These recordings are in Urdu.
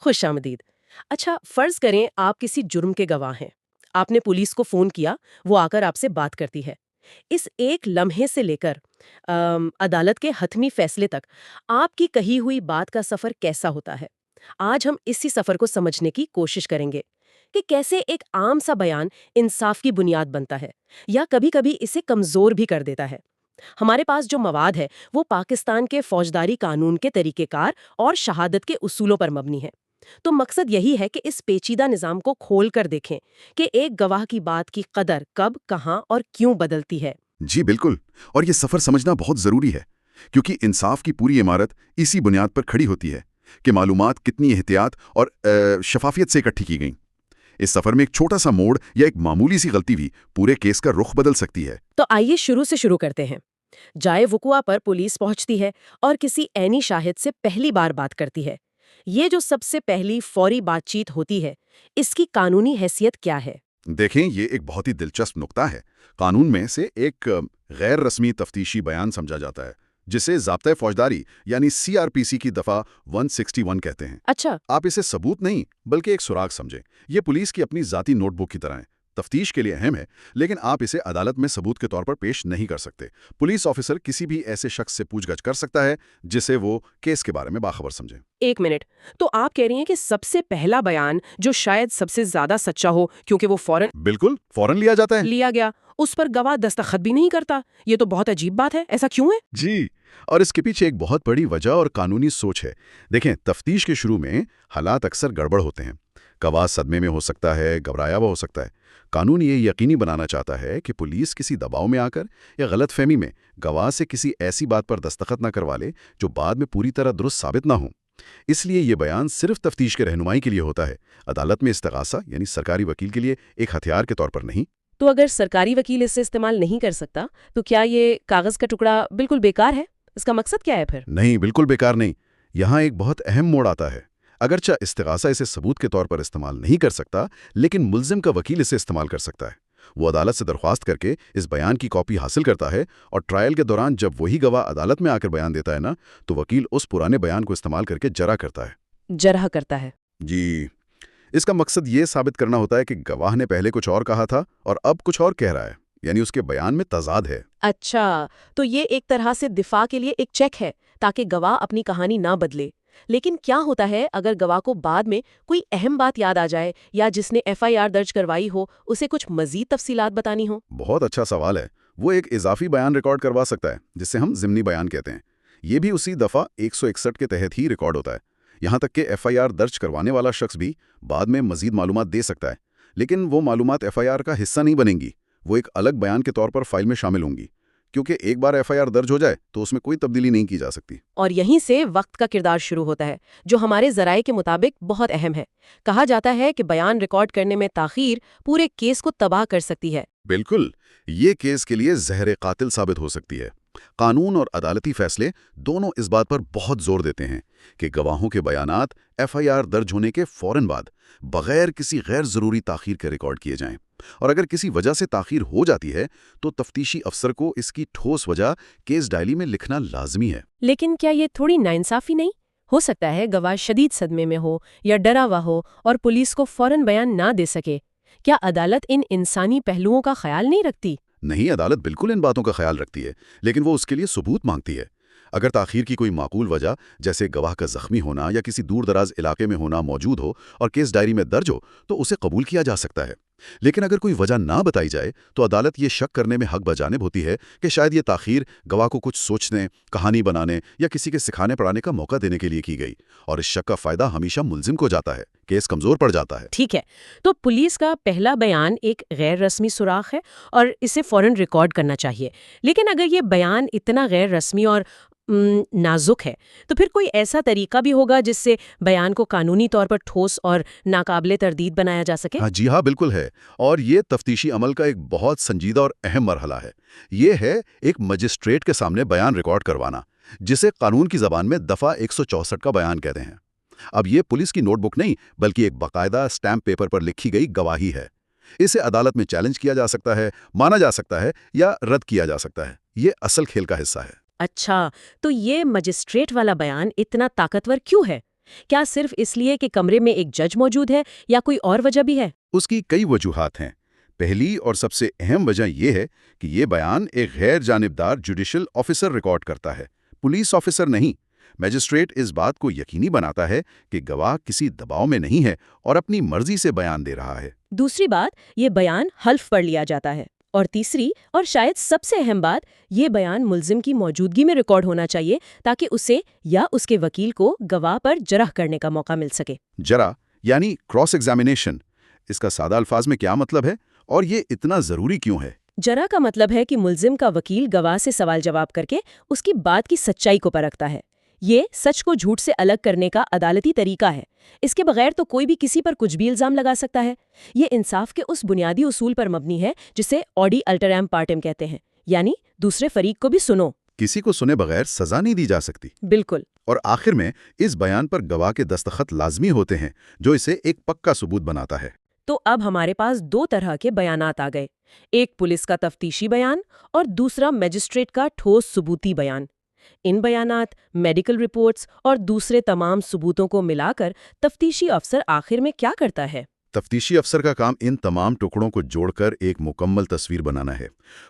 خوش آمدید۔ اچھا فرض کریں آپ کسی جرم کے گواہ ہیں، آپ نے پولیس کو فون کیا، وہ آ کر آپ سے بات کرتی ہے۔ اس ایک لمحے سے لے کر عدالت کے حتمی فیصلے تک آپ کی کہی ہوئی بات کا سفر کیسا ہوتا ہے؟ آج ہم اسی سفر کو سمجھنے کی کوشش کریں گے کہ کیسے ایک عام سا بیان انصاف کی بنیاد بنتا ہے یا کبھی کبھی اسے کمزور بھی کر دیتا ہے۔ ہمارے پاس جو مواد ہے وہ پاکستان کے فوجداری قانون کے طریقہ کار اور شہادت کے اصولوں پر مبنی ہے۔ تو مقصد یہی ہے کہ اس پیچیدہ نظام کو کھول کر دیکھیں کہ ایک گواہ کی بات کی قدر کب، کہاں اور کیوں بدلتی ہے۔ جی بالکل، اور یہ سفر سمجھنا بہت ضروری ہے کیونکہ انصاف کی پوری عمارت اسی بنیاد پر کھڑی ہوتی ہے کہ معلومات کتنی احتیاط اور شفافیت سے اکٹھی کی گئیں۔ اس سفر میں ایک چھوٹا سا موڑ یا ایک معمولی سی غلطی بھی پورے کیس کا رخ بدل سکتی ہے۔ تو آئیے شروع سے شروع کرتے ہیں۔ جائے وقوع پر پولیس پہنچتی ہے اور کسی عینی شاہد سے پہلی بار بات کرتی ہے۔ یہ جو سب سے پہلی فوری بات چیت ہوتی ہے، اس کی قانونی حیثیت کیا ہے؟ دیکھیں، یہ ایک بہت ہی دلچسپ نقطہ ہے۔ قانون میں سے ایک غیر رسمی تفتیشی بیان سمجھا جاتا ہے جسے ضابطۂ فوجداری یعنی CRPC کی دفعہ 161 کہتے ہیں۔ اچھا، آپ اسے ثبوت نہیں بلکہ ایک سراغ سمجھیں۔ یہ پولیس کی اپنی ذاتی نوٹ بک کی طرح ہے، تفتیش کے لیے اہم ہے، لیکن آپ اسے عدالت میں ثبوت کے طور پر پیش نہیں کر سکتے۔ پولیس آفیسر کسی بھی ایسے شخص سے پوچھ گچھ کر سکتا ہے جسے وہ کیس کے بارے میں باخبر سمجھے۔ ایک منٹ، تو آپ کہہ رہی ہیں کہ سب سے پہلا بیان جو شاید سب سے زیادہ سچا ہو کیونکہ وہ بالکل فوراً لیا جاتا ہے۔ لیا گیا، اس پر گواہ دستخط بھی نہیں کرتا، یہ تو بہت عجیب بات ہے، ایسا کیوں ہے؟ جی، اور اس کے پیچھے ایک بہت بڑی وجہ اور قانونی سوچ ہے۔ دیکھیں، تفتیش کے شروع میں حالات اکثر گڑبڑ ہوتے ہیں۔ گواہ صدمے میں ہو سکتا ہے، گھبرایا ہوا ہو سکتا ہے۔ قانون یہ یقینی بنانا چاہتا ہے کہ پولیس کسی دباؤ میں آ کر یا غلط فہمی میں گواہ سے کسی ایسی بات پر دستخط نہ کروا لے جو بعد میں پوری طرح درست ثابت نہ ہو۔ اس لیے یہ بیان صرف تفتیش کے رہنمائی کے لیے ہوتا ہے، عدالت میں استغاثہ یعنی سرکاری وکیل کے لیے ایک ہتھیار کے طور پر نہیں۔ تو اگر سرکاری وکیل اسے استعمال نہیں کر سکتا تو کیا یہ کاغذ کا ٹکڑا بالکل بیکار ہے؟ اس کا مقصد کیا ہے پھر؟ نہیں، بالکل بیکار نہیں۔ یہاں ایک بہت اہم موڑ آتا ہے۔ اگرچہ استغاثہ اسے ثبوت کے طور پر استعمال نہیں کر سکتا، لیکن ملزم کا وکیل اسے استعمال کر سکتا ہے۔ وہ عدالت سے درخواست کر کے اس بیان کی کاپی حاصل کرتا ہے، اور ٹرائل کے دوران جب وہی گواہ عدالت میں آ کر بیان دیتا ہے نا، تو وکیل اس پرانے بیان کو استعمال کر کے جرح کرتا ہے۔ جرح کرتا ہے؟ جی، اس کا مقصد یہ ثابت کرنا ہوتا ہے کہ گواہ نے پہلے کچھ اور کہا تھا اور اب کچھ اور کہہ رہا ہے، یعنی اس کے بیان میں تضاد ہے۔ اچھا، تو یہ ایک طرح سے دفاع کے لیے ایک چیک ہے تاکہ گواہ اپنی کہانی نہ بدلے۔ لیکن کیا ہوتا ہے اگر گواہ کو بعد میں کوئی اہم بات یاد آ جائے یا جس نے FIR درج کروائی ہو اسے کچھ مزید تفصیلات بتانی ہو؟ بہت اچھا سوال ہے۔ وہ ایک اضافی بیان ریکارڈ کروا سکتا ہے جسے ہم ضمنی بیان کہتے ہیں۔ یہ بھی اسی دفعہ 161 کے تحت ہی ریکارڈ ہوتا ہے۔ یہاں تک کہ FIR درج کروانے والا شخص بھی بعد میں مزید معلومات دے سکتا ہے، لیکن وہ معلومات FIR کا حصہ نہیں بنیں گی، وہ ایک الگ بیان کے طور پر فائل میں شامل ہوں گی، کیونکہ ایک بار FIR درج ہو جائے تو اس میں کوئی تبدیلی نہیں کی جا سکتی۔ اور یہیں سے وقت کا کردار شروع ہوتا ہے، جو ہمارے ذرائع کے مطابق بہت اہم ہے۔ کہا جاتا ہے کہ بیان ریکارڈ کرنے میں تاخیر پورے کیس کو تباہ کر سکتی ہے۔ بالکل، یہ کیس کے لیے زہر قاتل ثابت ہو سکتی ہے۔ قانون اور عدالتی فیصلے دونوں اس بات پر بہت زور دیتے ہیں کہ گواہوں کے بیانات FIR درج ہونے کے فوراً بعد بغیر کسی غیر ضروری تاخیر کے ریکارڈ کیے جائیں، اور اگر کسی وجہ سے تاخیر ہو جاتی ہے تو تفتیشی افسر کو اس کی ٹھوس وجہ کیس ڈائری میں لکھنا لازمی ہے۔ لیکن کیا یہ تھوڑی ناانصافی نہیں ہو سکتا ہے؟ گواہ شدید صدمے میں ہو یا ڈرا ہوا ہو اور پولیس کو فوراً بیان نہ دے سکے۔ کیا عدالت ان انسانی پہلوؤں کا خیال نہیں رکھتی؟ نہیں، عدالت بالکل ان باتوں کا خیال رکھتی ہے، لیکن وہ اس کے لیے ثبوت مانگتی ہے۔ اگر تاخیر کی کوئی معقول وجہ جیسے گواہ کا زخمی ہونا یا کسی دور دراز علاقے میں ہونا موجود ہو اور کیس ڈائری میں درج ہو تو اسے قبول کیا جا سکتا ہے۔ لیکن اگر کوئی وجہ نہ بتائی جائے تو عدالت یہ شک کرنے میں حق بجانب ہوتی ہے کہ شاید یہ تاخیر گواہ کو کچھ سوچنے، کہانی بنانے یا کسی کے سکھانے پڑھانے کا موقع دینے کے لیے کی گئی، اور اس شک کا فائدہ ہمیشہ ملزم کو جاتا ہے، کیس کمزور پڑ جاتا ہے۔ ٹھیک ہے، تو پولیس کا پہلا بیان ایک غیر رسمی سراغ ہے اور اسے فوراً ریکارڈ کرنا چاہیے۔ لیکن اگر یہ بیان اتنا غیر رسمی اور نازک ہے تو پھر کوئی ایسا طریقہ بھی ہوگا جس سے بیان کو قانونی طور پر ٹھوس اور ناقابل تردید بنایا جا سکے؟ جی ہاں، بالکل ہے، اور یہ تفتیشی عمل کا ایک بہت سنجیدہ اور اہم مرحلہ ہے۔ یہ ہے ایک مجسٹریٹ کے سامنے بیان ریکارڈ کروانا، جسے قانون کی زبان میں دفعہ 164 کا بیان کہتے ہیں۔ اب یہ پولیس کی نوٹ بک نہیں بلکہ ایک باقاعدہ اسٹیمپ پیپر پر لکھی گئی گواہی ہے۔ اسے عدالت میں چیلنج کیا جا سکتا ہے، مانا جا سکتا ہے یا رد کیا جا سکتا ہے۔ یہ اصل کھیل کا حصہ ہے۔ اچھا، تو یہ مجسٹریٹ والا بیان اتنا طاقتور کیوں ہے؟ کیا صرف اس لیے کہ کمرے میں ایک جج موجود ہے یا کوئی اور وجہ بھی ہے؟ اس کی کئی وجوہات ہیں۔ پہلی اور سب سے اہم وجہ یہ ہے کہ یہ بیان ایک غیر جانبدار جوڈیشل آفیسر ریکارڈ کرتا ہے، پولیس آفیسر نہیں۔ میجسٹریٹ اس بات کو یقینی بناتا ہے کہ گواہ کسی دباؤ میں نہیں ہے اور اپنی مرضی سے بیان دے رہا ہے۔ دوسری بات، یہ بیان حلف پر لیا جاتا ہے۔ اور تیسری اور شاید سب سے اہم بات، یہ بیان ملزم کی موجودگی میں ریکارڈ ہونا چاہیے تاکہ اسے یا اس کے وکیل کو گواہ پر جرح کرنے کا موقع مل سکے۔ جرح یعنی کراس ایگزامینیشن، اس کا سادہ الفاظ میں کیا مطلب ہے اور یہ اتنا ضروری کیوں ہے؟ جرح کا مطلب ہے کہ ملزم کا وکیل گواہ سے سوال جواب کر کے اس کی بات کی سچائی کو پرکھتا ہے۔ یہ سچ کو جھوٹ سے الگ کرنے کا عدالتی طریقہ ہے۔ اس کے بغیر تو کوئی بھی کسی پر کچھ بھی الزام لگا سکتا ہے۔ یہ انصاف کے اس بنیادی اصول پر مبنی ہے جسے آڈی الٹرام پارٹم کہتے ہیں، یعنی دوسرے فریق کو بھی سنو۔ کسی کو سنے بغیر سزا نہیں دی جا سکتی۔ بالکل۔ اور آخر میں اس بیان پر گواہ کے دستخط لازمی ہوتے ہیں، جو اسے ایک پکا ثبوت بناتا ہے۔ تو اب ہمارے پاس دو طرح کے بیانات آ گئے، ایک پولیس کا تفتیشی بیان اور دوسرا میجسٹریٹ کا ٹھوس ثبوتی بیان۔ ان بیانات، میڈیکل رپورٹس اور دوسرے تمام ثبوتوں کو ملا کر تفتیشی افسر آخر میں کیا کرتا ہے؟ تفتیشی افسر کا کام ان تمام ٹکڑوں کو جوڑ کر ایک مکمل تصویر بنانا ہے۔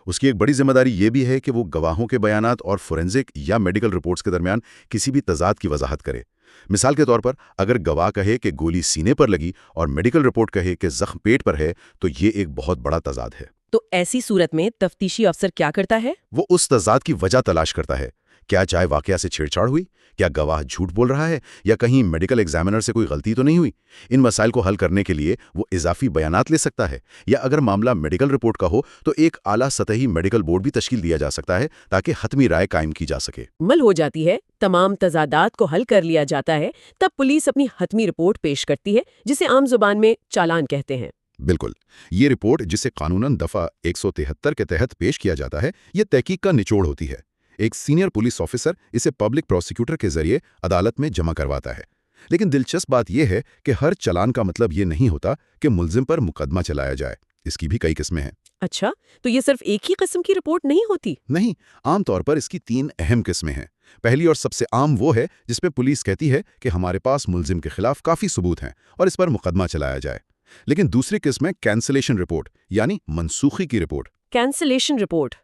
اس کی ایک بڑی ذمہ داری یہ بھی ہے کہ وہ گواہوں کے بیانات اور فورینزک یا میڈیکل رپورٹس کے درمیان کسی بھی تضاد کی وضاحت کرے۔ مثال کے طور پر، اگر گواہ کہے کہ گولی سینے پر لگی اور میڈیکل رپورٹ کہے کہ زخم پیٹ پر ہے، تو یہ ایک بہت بڑا تضاد ہے۔ تو ایسی صورت میں تفتیشی افسر کیا کرتا ہے؟ وہ اس تضاد کی وجہ تلاش کرتا ہے۔ کیا چائے واقعہ سے چھیڑ چھاڑ ہوئی؟ کیا گواہ جھوٹ بول رہا ہے؟ یا کہیں میڈیکل ایگزامینر سے کوئی غلطی تو نہیں ہوئی؟ ان مسائل کو حل کرنے کے لیے وہ اضافی بیانات لے سکتا ہے، یا اگر معاملہ میڈیکل رپورٹ کا ہو تو ایک اعلیٰ سطحی میڈیکل بورڈ بھی تشکیل دیا جا سکتا ہے تاکہ حتمی رائے قائم کی جا سکے۔ مل ہو جاتی ہے، تمام تضادات کو حل کر لیا جاتا ہے، تب پولیس اپنی حتمی رپورٹ پیش کرتی ہے جسے عام زبان میں چالان کہتے ہیں۔ بالکل، یہ رپورٹ جسے قانوناً دفعہ 173 کے تحت پیش کیا جاتا ہے، یہ تحقیق کا نچوڑ ہوتی ہے۔ ایک سینئر پولیس آفیسر اسے پبلک پروسیکیوٹر کے ذریعے عدالت میں جمع کرواتا ہے۔ لیکن دلچسپ بات یہ ہے کہ ہر چالان کا مطلب یہ نہیں ہوتا کہ ملزم پر مقدمہ چلایا جائے۔ اس کی بھی کئی قسمیں ہیں۔ اچھا، تو یہ صرف ایک ہی قسم کی رپورٹ نہیں ہوتی؟ نہیں، عام طور پر اس کی 3 اہم قسمیں ہیں۔ پہلی اور سب سے عام وہ ہے جس پہ پولیس کہتی ہے کہ ہمارے پاس ملزم کے خلاف کافی ثبوت ہیں اور اس پر مقدمہ چلایا جائے۔ لیکن دوسری قسم ہے کینسلیشن رپورٹ، یعنی منسوخی کی رپورٹ۔ کینسلیشن رپورٹ،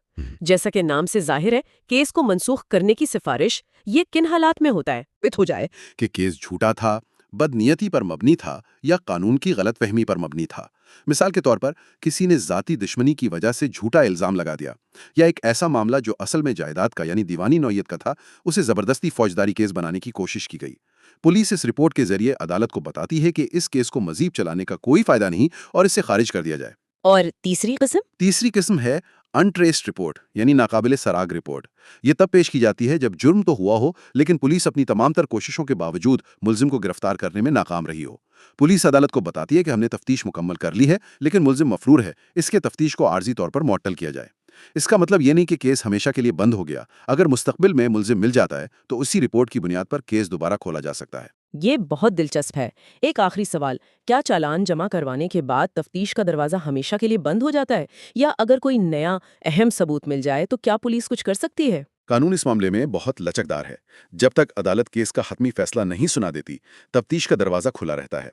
جیسا کہ نام سے ظاہر ہے، کیس کو منسوخ کرنے کی سفارش، یہ کن حالات میں ہوتا ہے؟ ثابت ہو جائے کہ کیس جھوٹا تھا، بدنیتی پر مبنی تھا یا قانون کی غلط فہمی پر مبنی تھا۔ مثال کے طور پر، کسی نے ذاتی دشمنی کی وجہ سے جھوٹا الزام لگا دیا، یا ایک ایسا معاملہ جو اصل میں جائیداد کا یعنی دیوانی نوعیت کا تھا، اسے زبردستی فوجداری کیس بنانے کی کوشش کی گئی۔ پولیس اس رپورٹ کے ذریعے عدالت کو بتاتی ہے کہ اس کیس کو مزید چلانے کا کوئی فائدہ نہیں اور اسے خارج کر دیا جائے۔ اور تیسری قسم ہے انٹریسڈ رپورٹ، یعنی ناقابل سراغ رپورٹ۔ یہ تب پیش کی جاتی ہے جب جرم تو ہوا ہو، لیکن پولیس اپنی تمام تر کوششوں کے باوجود ملزم کو گرفتار کرنے میں ناکام رہی ہو۔ پولیس عدالت کو بتاتی ہے کہ ہم نے تفتیش مکمل کر لی ہے، لیکن ملزم مفرور ہے، اس کے تفتیش کو عارضی طور پر معطل کیا جائے۔ اس کا مطلب یہ نہیں کہ کیس ہمیشہ کے لیے بند ہو گیا۔ اگر مستقبل میں ملزم مل جاتا ہے تو اسی رپورٹ کی بنیاد پر کیس دوبارہ کھولا جا سکتا ہے۔ یہ بہت دلچسپ ہے۔ ایک آخری سوال، کیا چالان جمع کروانے کے بعد تفتیش کا دروازہ ہمیشہ کے لیے بند ہو جاتا ہے، یا اگر کوئی نیا اہم ثبوت مل جائے تو کیا پولیس کچھ کر سکتی ہے؟ قانون اس معاملے میں بہت لچکدار ہے۔ جب تک عدالت کیس کا حتمی فیصلہ نہیں سنا دیتی، تفتیش کا دروازہ کھلا رہتا ہے۔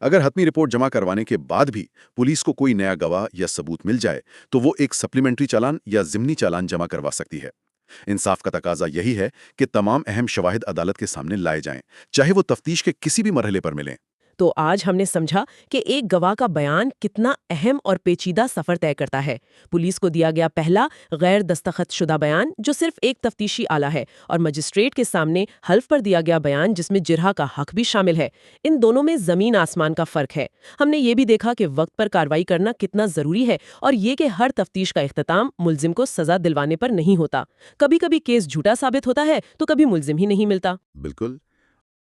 اگر حتمی رپورٹ جمع کروانے کے بعد بھی پولیس کو کوئی نیا گواہ یا ثبوت مل جائے تو وہ ایک سپلیمنٹری چالان یا ضمنی چالان جمع کروا سکتی ہے۔ انصاف کا تقاضا یہی ہے کہ تمام اہم شواہد عدالت کے سامنے لائے جائیں، چاہے وہ تفتیش کے کسی بھی مرحلے پر ملیں۔ تو آج ہم نے سمجھا کہ ایک گواہ کا بیان کتنا اہم اور پیچیدہ سفر طے کرتا ہے۔ پولیس کو دیا گیا پہلا غیر دستخط شدہ بیان جو صرف ایک تفتیشی آلہ ہے، اور مجسٹریٹ کے سامنے حلف پر دیا گیا بیان جس میں جرح کا حق بھی شامل ہے۔ ان دونوں میں زمین آسمان کا فرق ہے۔ ہم نے یہ بھی دیکھا کہ وقت پر کارروائی کرنا کتنا ضروری ہے، اور یہ کہ ہر تفتیش کا اختتام ملزم کو سزا دلوانے پر نہیں ہوتا۔ کبھی کبھی کیس جھوٹا ثابت ہوتا ہے تو کبھی ملزم ہی نہیں ملتا۔ بالکل،